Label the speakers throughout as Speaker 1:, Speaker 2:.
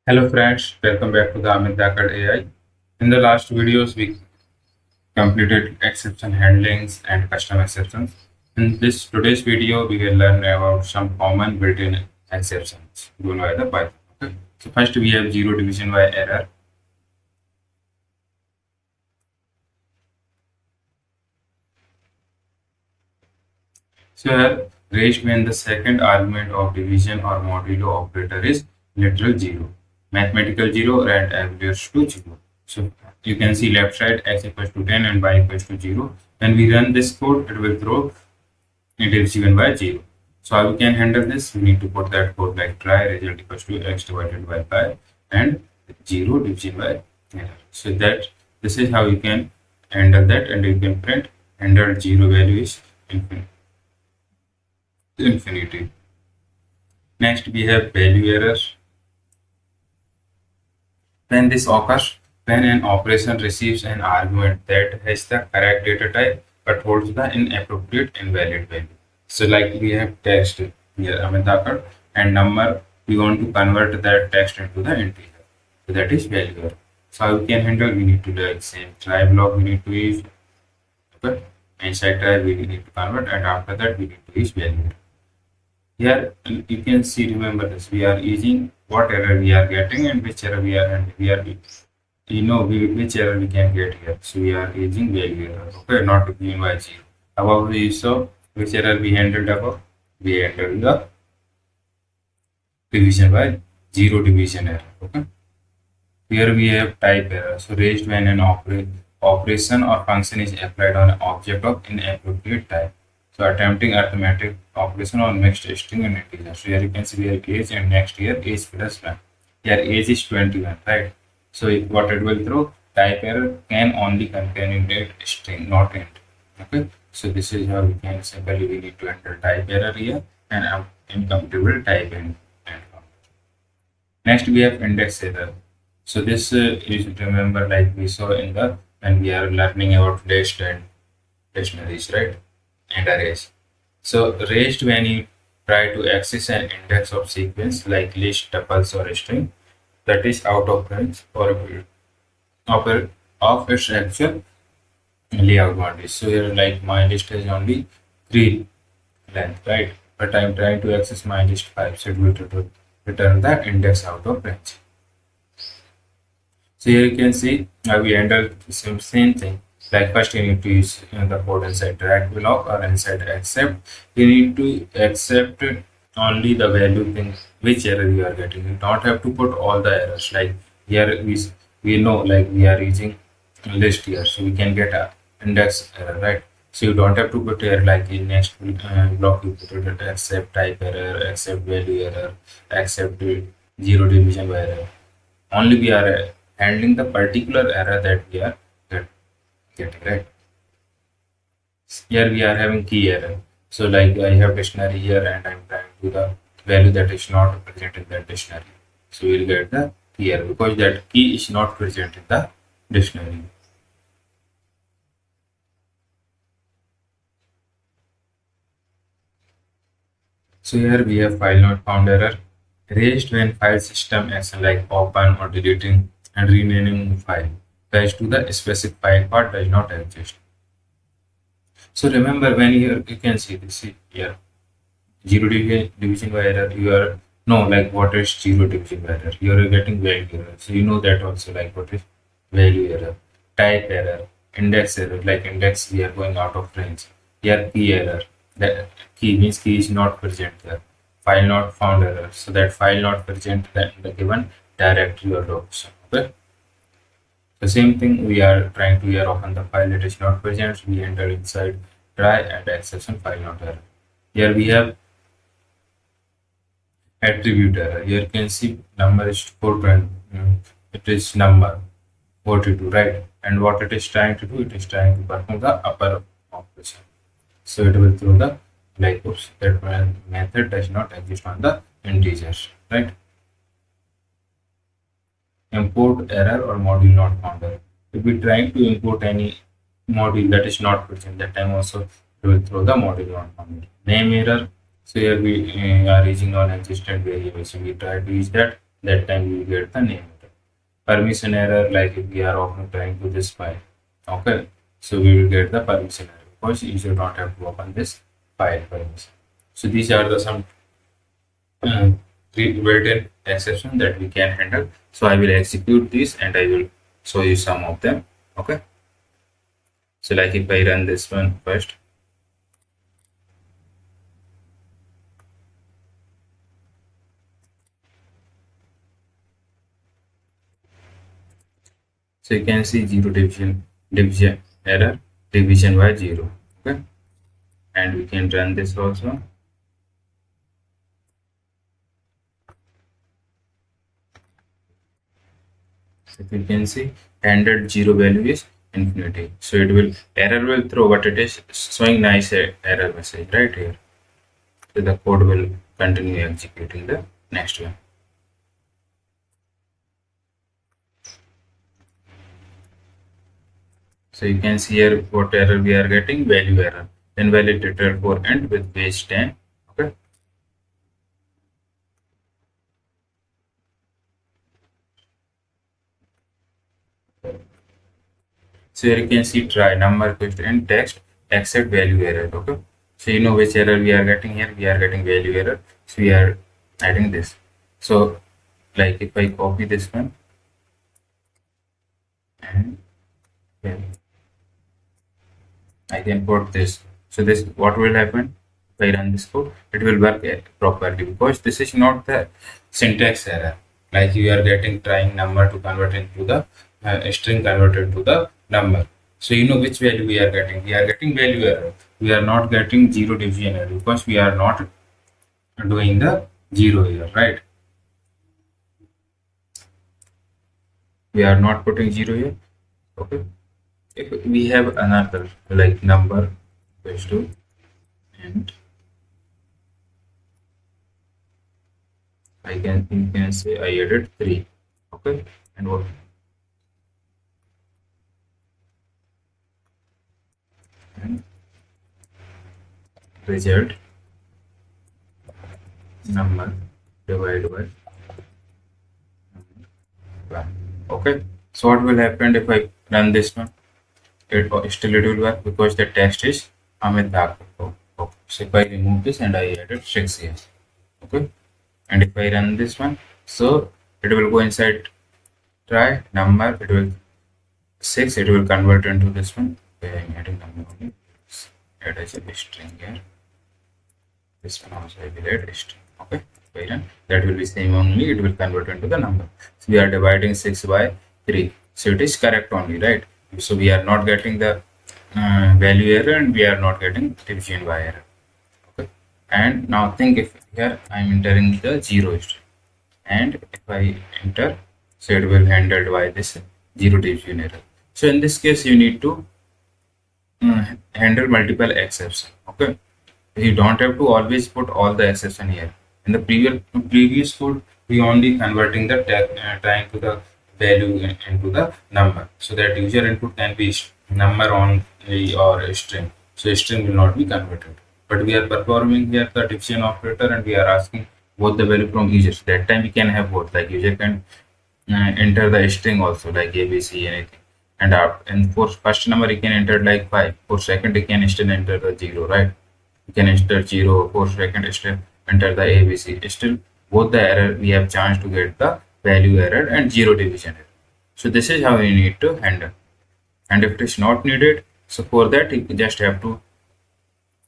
Speaker 1: Hello friends, welcome back to the Amit Dhakad AI. In the last videos, we completed exception handlings and custom exceptions. In this today's video, we will learn about some common built-in exceptions given by the Python. Okay. So first we have zero division by error. So here raised when the second argument of division or modulo operator is literal zero, mathematical zero and averages to zero. So you can see left side x equals to 10 and y equals to 0. When we run this code, it will throw it is given by 0. So how we can handle this? We need to put that code like try result equals to x divided by pi and 0 division by error. So that this is how you can handle that, and you can print handle 0 value is infinity. Next we have value error. When this occurs, when an operation receives an argument that has the correct data type but holds the inappropriate invalid value. So like we have text here, Amit Dhakad, and number, we want to convert that text into the integer. So that is value error. So how we can handle, we need to do the same try block we need to use. Okay. Inside try we need to convert, and after that we need to use value error. Here you can see, remember this, we are using what error we are getting and which error we are, and we are which error we can get here. So we are using value error, okay, not given by 0. Above we saw which error we handled above. We handled the division by 0 division error. Okay. Here we have type error. So raised when an operation or function is applied on an object of inappropriate type. So attempting arithmetic operation on mixed string and integer. So here you can see here age, and next year age plus 1. Here age is 21, right? So what it will throw? Type error can only contain string, not int. Okay. So this is how we can simply we need to enter type error here and incompatible type int. Next we have index error. So this is, remember, like we saw in the when we are learning about list and dictionaries, right? And arrays. So raised when you try to access an index of sequence like list, tuples, or string that is out of range or of its actual layout boundaries. So here like my list has only 3 length, right? But I'm trying to access my list 5, so it will return the index out of range. So here you can see we handle the same thing. Like first you need to use the code inside drag block or inside accept. You need to accept only the value thing which error you are getting. You don't have to put all the errors. Like here we know like we are using list here, so we can get a index error, right? So you don't have to put error like in next block you put it accept type error, accept value error, accept 0 division by error. Only we are handling the particular error that we are getting, right? Here we are having key error. So like I have dictionary here and I'm trying to the value that is not present in that dictionary. So we'll get the key error because that key is not present in the dictionary. So here we have file not found error. Raised when file system action like open or deleting and renaming file fetch to the specific file path does not exist. So remember when you can see this here 0 division by error, you are no like what is 0 division by error, you are getting value error. So you know that also like what is value error, type error, index error, like index we are going out of range. Here key error, that key means key is not present there. File not found error, so that file not present in the given directory or location. Okay. The same thing we are trying to here open the file that is not present. So we enter inside try and exception file not error. Here we have attribute error. Here you can see number is 420. It is number 42, right? And what it is trying to do, it is trying to perform the upper operation. So it will throw the like oops, that method does not exist on the integers, right? Import error or module not found error. If we try to import any module that is not present, that time also it will throw the module not found. Name error. So here we are using non-existent variable. So we try to use that that time we will get the name error. Permission error, like if we are opening trying to this file, okay, so we will get the permission error because you should not have to open this file permission. So these are the some uh, built-in exception that we can handle. So I will execute this and I will show you some of them. Okay. So like if I run this one first, so you can see zero division error, division by zero. Okay, and we can run this also. So if you can see, handed zero value is infinity. So it will error will throw, but it is showing nice error message right here. So the code will continue executing the next one. So you can see here what error we are getting, value error. Then validated for end with base 10. Okay. So here you can see try number question text except value error. Okay. So you know which error we are getting here. We are getting value error. So we are adding this. So like if I copy this one and I can put this. So this what will happen if I run this code? It will work properly because this is not the syntax error. Like you are getting trying number to convert into the string converted to the number. So you know which value we are getting. We are getting value error. We are not getting zero division error because we are not doing the zero here, right? We are not putting zero here. Okay. If we have another like number equals to and you can say I added 3. Okay. And what and result number divided by 1. Okay. So what will happen if I run this one? It still it will work because the text is Amit Dhakad. Okay. So if I remove this and I added 6 here. Okay. And if I run this one, so it will go inside try number, it will 6, it will convert into this one. Okay, I'm adding number only. Add as a string here. This one also I will add a string. Okay. If I run, that will be same only, it will convert into the number. So we are dividing 6 by 3. So it is correct only, right? So we are not getting the value error and we are not getting division by error. Okay. And now think if here I am entering the 0 string and if I enter, so it will handled by this 0 division error. So in this case you need to handle multiple exceptions. Okay. You don't have to always put all the exception here. In the previous code, we only converting the trying to the value into the number, so that user input can be number only or a string. So a string will not be converted. But we are performing here the division operator, and we are asking both the value from users. That time we can have both. Like user can enter the string also, like ABC anything. And for first number you can enter like 5. For second you can still enter the 0, right? You can enter 0 for second still enter the ABC. Still both the error we have chance to get the value error and 0 division error. So this is how you need to handle. And if it is not needed, so for that you just have to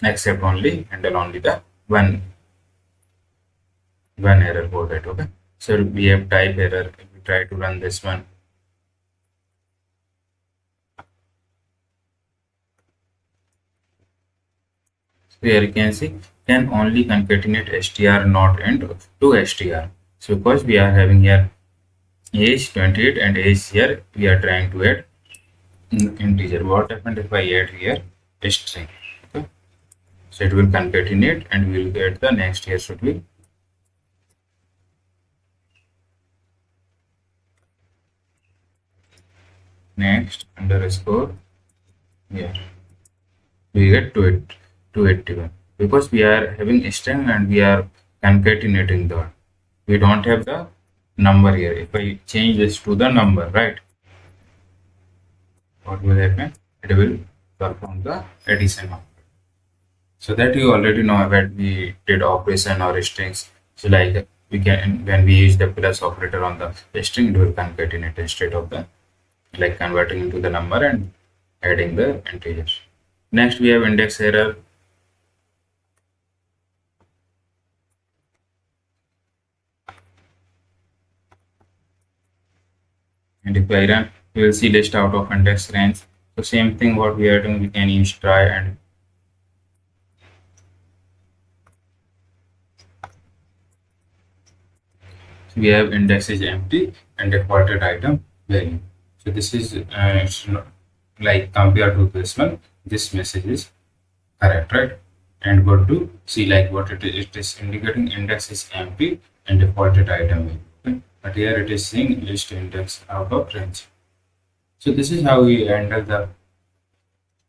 Speaker 1: accept only, handle only the one error for that. Okay. So we have type error. If we try to run this one, so here you can see can only concatenate str not end to str. So because we are having here age 28 and age here we are trying to add integer. What happened if I add here a string? Okay. So it will concatenate and we will get the next here should be next underscore here. We get 281 because we are having a string and we are concatenating the. We don't have the number here. If I change this to the number, right, what will happen? It will perform the addition of. So that you already know that we did operation or strings. So like we can, when we use the plus operator on the string, it will concatenate instead of the like converting into the number and adding the integers. Next we have index error. And if I run, you will see list out of index range. So same thing what we are doing, we can use try, and we have index is empty and defaulted item value. So this is it's not, like compared to this one, this message is correct, right? And go to see like what it is indicating index is empty and defaulted item value. Okay? But here it is saying list index out of range. So this is how we handle the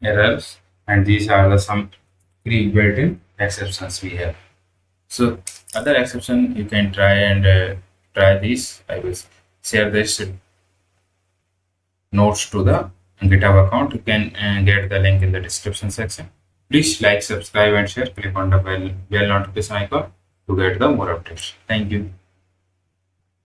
Speaker 1: errors, and these are the some pre-built-in exceptions we have. So other exception you can try and try these. I will share this notes to the GitHub account. You can get the link in the description section. Please like, subscribe, and share. Click on the bell notification icon to get the more updates. Thank you.